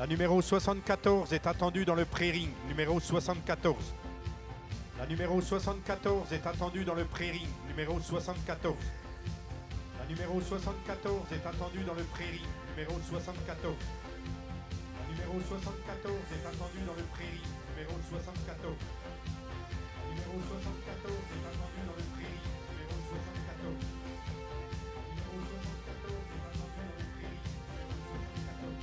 La numéro 74 est attendue dans le pré-ring. Numéro 74. La numéro 74 est attendue dans le pré-ring. Numéro 74. La numéro 74 est attendue dans le pré-ring. Numéro 74. La numéro 74 est attendue dans le pré-ring. Numéro 74. La numéro 74 est attendue dans le pré-ring. Numéro 74. La numéro 74 est attendue dans le pré-ring. Numéro 74.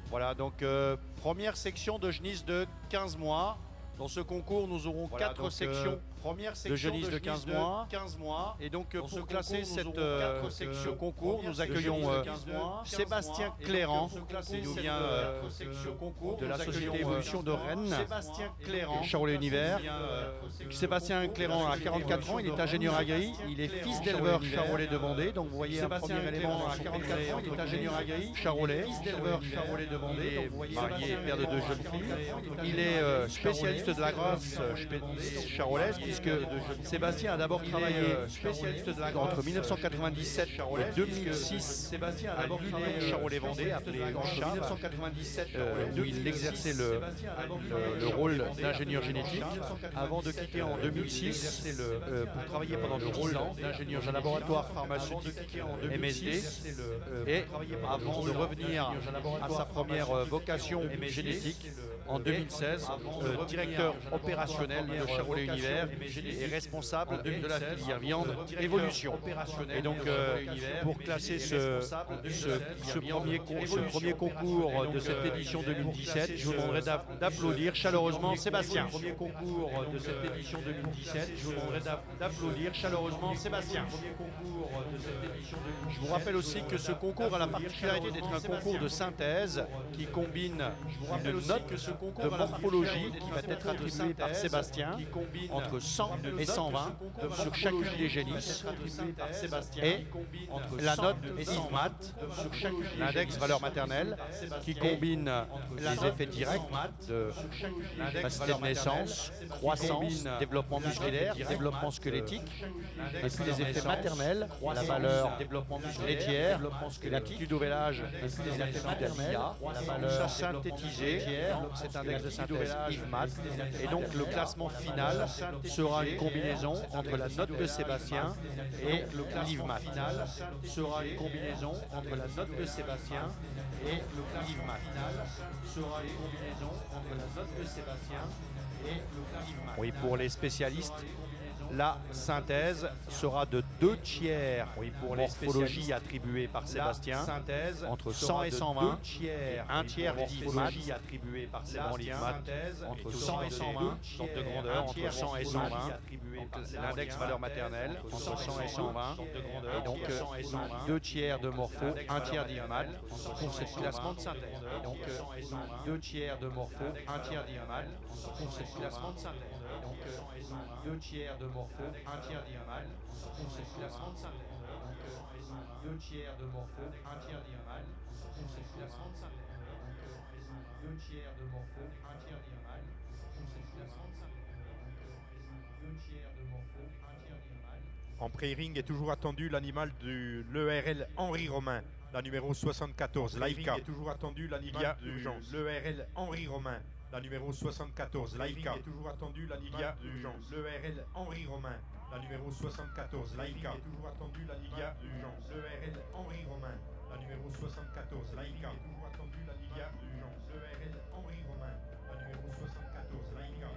Voilà, donc première section de genisse de 15 mois. Dans ce concours, nous aurons 4 sections de genisse de 15 mois. Et donc, pour classer ce concours, nous accueillons Sébastien Clérand, qui nous vient de la Société Évolution de Rennes, Charolais Univers. Sébastien Clérand a 44 ans, il est ingénieur agri, il est fils d'éleveur charolais de Vendée. Donc, vous voyez un premier élément à 44 ans, il est ingénieur agri, charolais, fils d'éleveur charolais de Vendée, marié et père de 2 jeunes filles. Il est spécialiste de la grâce charolaise, puisque Sébastien a d'abord travaillé entre 1997 et 2006. Sébastien a d'abord travaillé Charolais-Vendée, appelé Chab, où il exerçait le rôle d'ingénieur génétique, avant de quitter en 2006 pour travailler pendant 10 ans d'ingénieur dans un laboratoire pharmaceutique MSD, et avant de revenir à sa première vocation génétique en 2016, directeur opérationnel de Charolais Univers et responsable de la filière viande Évolution. Et donc, pour classer ce premier concours de cette édition 2017, je vous demanderai d'applaudir chaleureusement Sébastien. Je vous rappelle aussi que ce concours a la particularité d'être un concours de synthèse qui combine une note de morphologie qui va être attribuée par Sébastien entre 100 et 120 sur chacune des génisses, et la note IVMAT, l'index valeur maternelle, qui combine les effets directs de facilité de naissance, croissance, développement musculaire, développement squelettique, et puis les effets maternels, la valeur laitière, l'attitude au vélage, et puis les effets maternels, la valeur synthétisée, cet index de synthèse IVMAT. Et donc le classement final sera une combinaison entre la note de Sébastien et l'IVMAT. Oui, pour les spécialistes, la synthèse sera de 2 tiers morphologie attribuée par Sébastien, entre 100 et 120, un tiers d'IVMAT attribué par Sébastien, entre 100 et 120, sorte de grandeur, entre 100 et 120, l'index valeur maternelle, entre 100 et 120, et donc 2 tiers de morpho, 1 tiers d'IVMAT pour ce classement de synthèse. Et donc 2 tiers de morpho, 1 tiers d'IVMAT pour ce classement de synthèse. Donc 2 tiers de morpho, 1 tiers d'IVMAT pour ce classement de synthèse. Donc 2 tiers de morpho, 1 tiers d'IVMAT pour ce classement de synthèse. Donc 2 tiers de morpho, 1 tiers d'IVMAT pour ce classement de synthèse. Donc 2 tiers de morpho, 1 tiers d'IVMAT. En pré-ring est toujours attendu l'animal de l'ERL Henri Romain, la numéro 74, Laïka. Est toujours attendu l'animal de l'ERL Henri Romain, la numéro 74, Laïka. Est toujours attendu l'animal de l'ERL Henri Romain, la numéro 74, Laïka. Est toujours attendu l'animal de l'ERL Henri Romain, la numéro 74, Laïka. Est toujours attendu l'animal de l'ERL Henri Romain, la numéro 74, Laïka.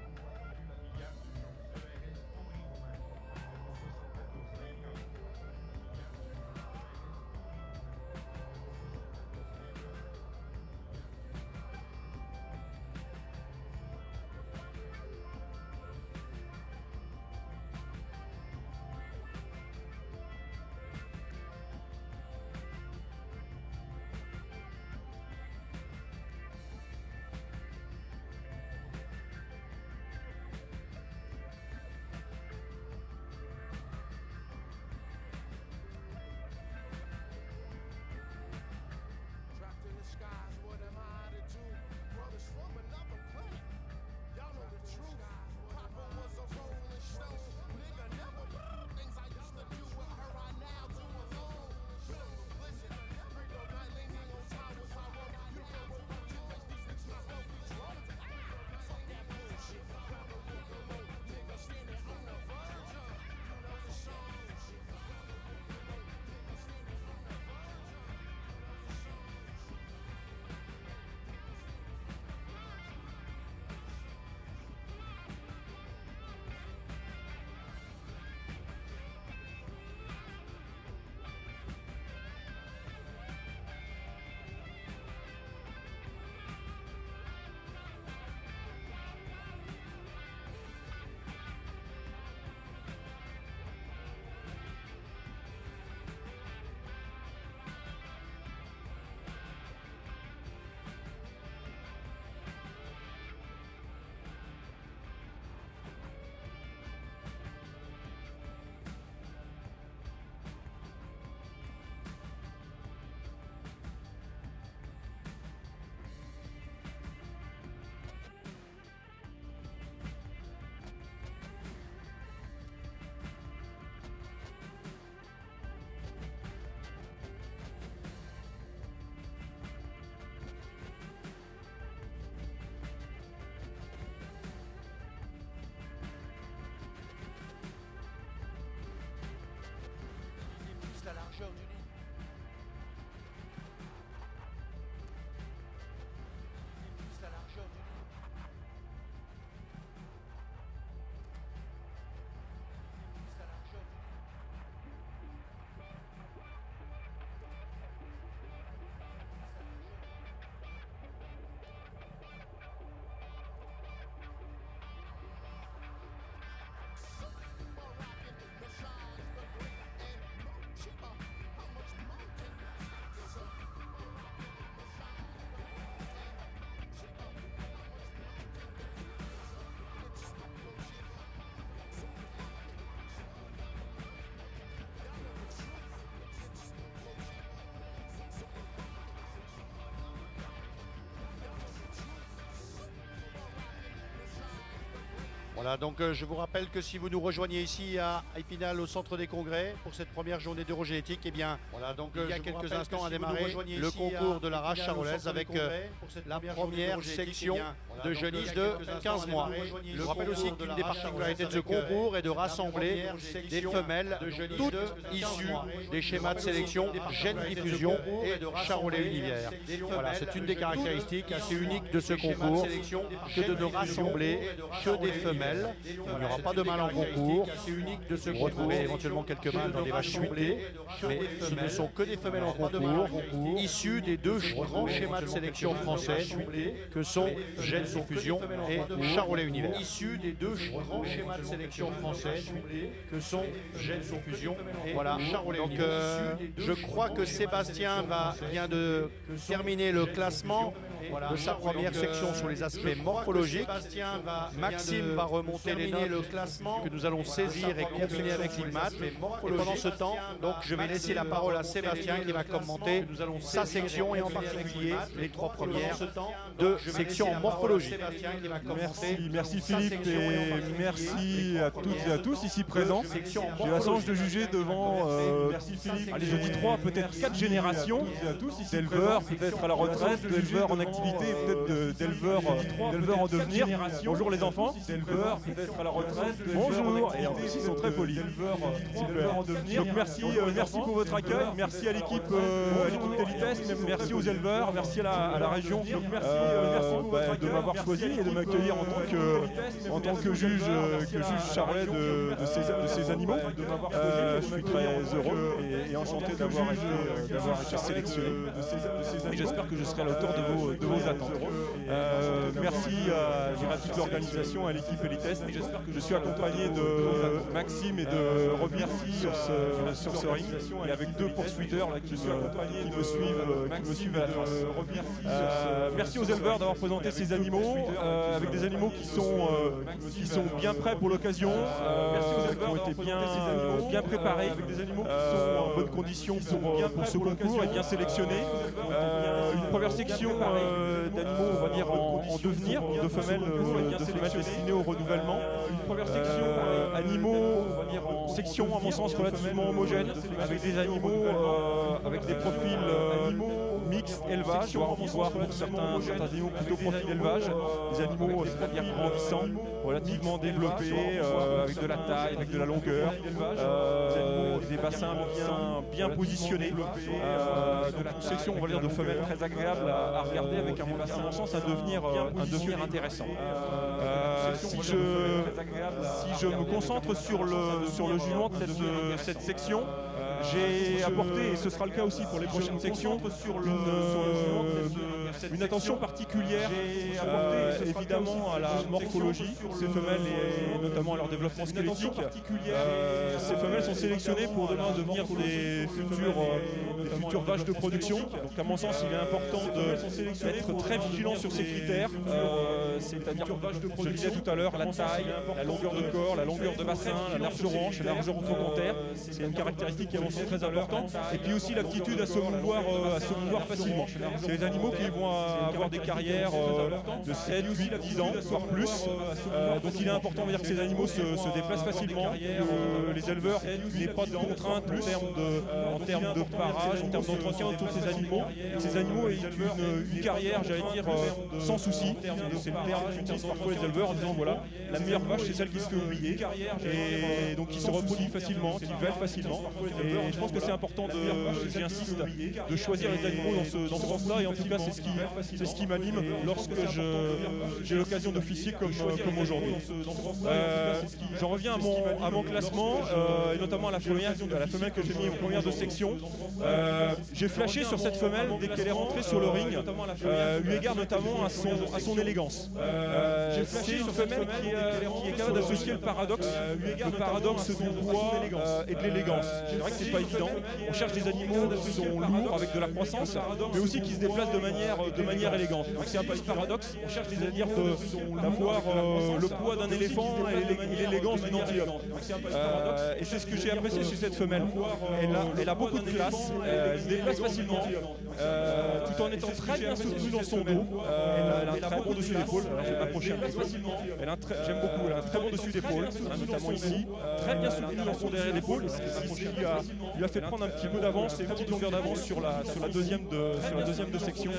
Voilà, donc je vous rappelle que si vous nous rejoignez ici à Épinal au centre des congrès pour cette première journée d'eurogénétique, eh bien voilà, donc il y a quelques instants à démarrer le concours de la race charolaise avec la première section de jeunisses de 15 mois. Je vous rappelle aussi qu'une des particularités de ce concours est de rassembler des femelles toutes issues des schémas de sélection Gènes Diffusion et de Charolais Univers. Voilà, c'est une des caractéristiques assez uniques de ce concours que de ne rassembler que des femelles. Il n'y aura pas de mâles en concours. Vous retrouverez éventuellement quelques mâles dans les vaches chuitées, mais ce ne sont que des femelles en concours, issues des deux grands schémas de sélection français que sont Gènes Diffusion et Charolais Univers. Issus des deux grands schémas de sélection français que sont Gènes Diffusion et Charolais Univers. Je crois que Sébastien vient de terminer le classement de sa première section sur les aspects morphologiques. Maxime va remonter les notes que nous allons saisir et combiner avec l'IMAT. Et pendant ce temps, donc, je vais laisser la parole à Sébastien qui va commenter sa section et en particulier les trois premières de section en morphologie. Merci Philippe et merci à toutes et à tous ici présents. J'ai la chance de juger devant, allez, je dis 3, peut-être 4 générations d'éleveurs, peut-être à la retraite, d'éleveurs en activité, peut-être d'éleveurs en devenir. Bonjour les enfants, d'éleveurs, peut-être à la retraite. Bonjour, et en plus ils sont très polis. Donc merci pour votre accueil, merci à l'équipe Telitest, merci aux éleveurs, merci à la région de m'avoir choisi et de m'accueillir en tant que juge charolais de ces animaux. Je suis très heureux et enchanté d'avoir été sélectionné. Et j'espère que je serai à la hauteur de vos attentes. Merci à toute l'organisation, à l'équipe Elitest. Je suis accompagné de Maxime et de Robert sur ce ring et avec 2 poursuiteurs là, qui me suivent à la trace. Merci aux éleveurs d'avoir présenté ces animaux avec des animaux qui sont bien prêts pour l'occasion, qui ont été bien préparés, en bonnes conditions pour ce concours et bien sélectionnés. Une première section d'animaux, on va dire, en devenir, de femelles destinées au renouvellement. Une première section animaux, on va dire, section à mon sens relativement homogène, avec des animaux, avec des profils mixtes élevage, voire pour certains animaux plutôt profil élevage, des animaux c'est-à-dire grandissants, relativement développés, avec de la taille, avec de la longueur, des bassins bien positionnés, une section on va dire de femelles très agréable à regarder avec un bassin à mon sens à devenir intéressant. Si je me concentre sur le jugement de cette section, j'ai apporté, et ce sera le cas aussi pour les prochaines sections, une attention particulière évidemment à la morphologie de ces femelles et notamment à leur développement squelettique. Ces femelles sont sélectionnées pour demain devenir des futures vaches de production. Donc à mon sens il est important d'être très vigilant sur ces critères, c'est-à-dire, je le disais tout à l'heure, la taille, la longueur de corps, la longueur de bassin, la largeur hanche, la largeur trochantaire, c'est une caractéristique qui est très importante. Et puis aussi l'aptitude à se mouvoir facilement. C'est les animaux qui vont avoir des carrières de 7, 8, 10 ans, voire plus. Donc il est important on va dire, que ces animaux se déplacent facilement, que les éleveurs n'aient pas de contraintes en termes de parage, en termes d'entretien autour de ces animaux. Que ces animaux aient une carrière, j'allais dire, sans souci. C'est le terme qu'utilisent parfois les éleveurs en disant voilà, la meilleure vache c'est celle qui se fait oublier et donc qui se reproduit facilement, qui vèle facilement. Et je pense que c'est important, j'insiste, de choisir les animaux dans ce sens-là et en tout cas c'est ce qui m'anime lorsque j'ai l'occasion d'officier comme aujourd'hui. J'en reviens à mon classement et notamment à la femelle que j'ai mis en première de section. J'ai flashé sur cette femelle dès qu'elle est rentrée sur le ring, eu égard notamment à son élégance. C'est une femelle qui est capable d'associer le paradoxe du poids et de l'élégance. C'est vrai que c'est pas évident. On cherche des animaux qui sont lourds avec de la croissance, mais aussi qui se déplacent de manière élégante. C'est un peu ce paradoxe. On cherche c'est-à-dire d'avoir le poids d'un éléphant et l'élégance d'une antilope. Et c'est ce que j'ai apprécié chez cette femelle. Elle a beaucoup de classe, elle se déplace facilement, tout en étant très bien soutenue dans son dos. Elle a un très bon dessus d'épaule. Alors je vais m'approcher un petit peu. J'aime beaucoup, elle a un très bon dessus d'épaule, notamment ici. Très bien soutenu dans son derrière l'épaule. Il a fait prendre un petit peu d'avance et une petite longueur d'avance sur la deuxième de section.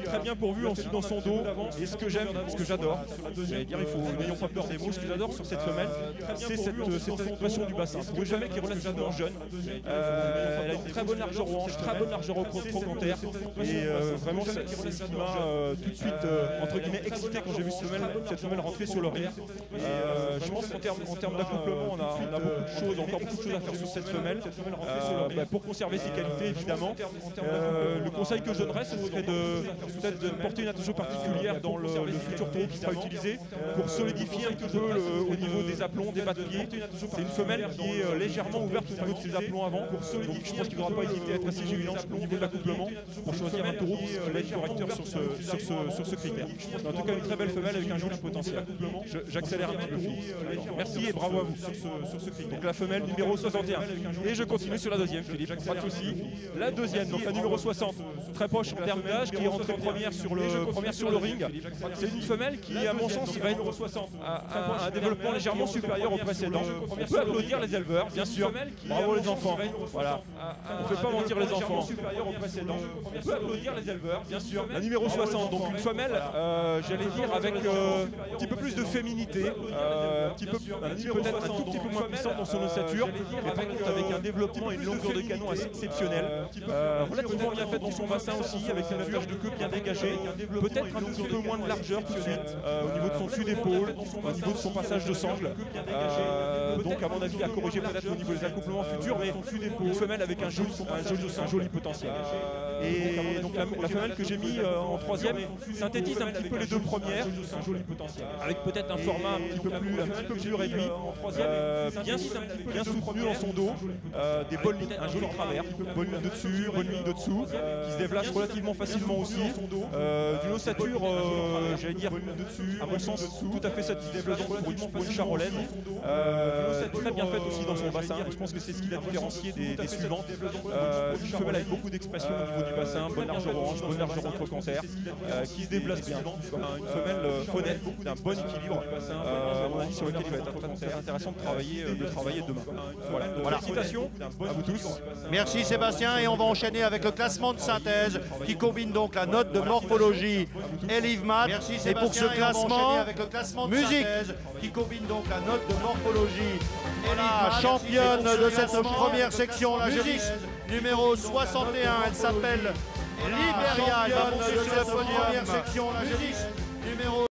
Très bien pourvu ensuite dans son dos. Et ce que j'aime, ce que j'adore, j'allais dire, n'ayons pas peur des mots, ce que j'adore sur cette femelle, c'est cette occupation du bassin. Pour une femelle qui est relativement jeune, elle a une très bonne largeur aux hanches, très bonne largeur au trochanter. Et vraiment, c'est ce qui m'a tout de suite, entre guillemets, excité quand j'ai vu cette femelle rentrer sur le ring. Je pense qu'en termes d'accouplement, on a encore beaucoup de choses à faire sur cette femelle. Pour conserver ses qualités, évidemment. Le conseil que je donnerais, ce serait peut-être de porter une attention particulière dans le futur taureau qui sera utilisé pour solidifier un petit peu au niveau des aplombs, des bas-de-pied. C'est une femelle qui est légèrement ouverte au niveau de ses aplombs avant. Donc je pense qu'il ne faudra pas hésiter à être assez vigilant au niveau de l'accouplement pour choisir un taureau qui va être correcteur sur ce critère. En tout cas, une très belle femelle avec un joli potentiel. J'accélère un petit peu. Merci et bravo à vous sur ce critère. Donc la femelle numéro 61. Et je continue sur la deuxième, Philippe, pas de souci. La deuxième, donc la numéro 60, très proche en termes d'âge, qui est rentrée première sur le ring. C'est une femelle qui, à mon sens, va être un développement légèrement supérieur au précédent. On peut applaudir les éleveurs, bien sûr. Bravo les enfants. Voilà. On ne fait pas mentir les enfants. On peut applaudir les éleveurs, bien sûr. La numéro 60, donc une femelle, j'allais dire, avec un petit peu plus de féminité, peut-être un tout petit peu moins puissante dans son ossature, mais par contre avec un développement et une longueur de canon assez exceptionnelle. Relativement bien faite dans son bassin aussi, avec une attache de queue bien dégagée. Peut-être un petit peu moins de largeur tout de suite, au niveau de son dessus d'épaule, au niveau de son passage de sangle. Donc à mon avis à corriger peut-être au niveau des accouplements futurs, mais une femelle avec un joli potentiel. Et donc la femelle que j'ai mis en troisième synthétise un petit peu les deux premières, avec peut-être un format un petit peu plus réduit, bien soutenu dans son dos, un joli travers, bonne ligne de dessus, bonne ligne de dessous, qui se déplace relativement facilement aussi, d'une ossature, j'allais dire, à mon sens, tout à fait satisfaisante pour une charolaise, très bien faite aussi dans son bassin. Je pense que c'est ce qui l'a différencié des suivantes. Une femelle avec beaucoup d'expression au niveau du bassin, bonne largeur orange, bonne largeur au trochanter, qui se déplace bien. Une femelle honnête, d'un bon équilibre, à mon avis, sur lequel il va être très intéressant de travailler demain. Voilà. Félicitations à vous tous. Merci Sébastien, et on va enchaîner avec le classement de synthèse qui combine donc la note de morphologie et l'IVMAT. Et pour ce classement, avec le classement de synthèse qui combine donc la note de morphologie et la championne de cette première section, la jeunesse numéro 61, elle s'appelle Libéria. Elle va monter sur la première section, la jeunesse numéro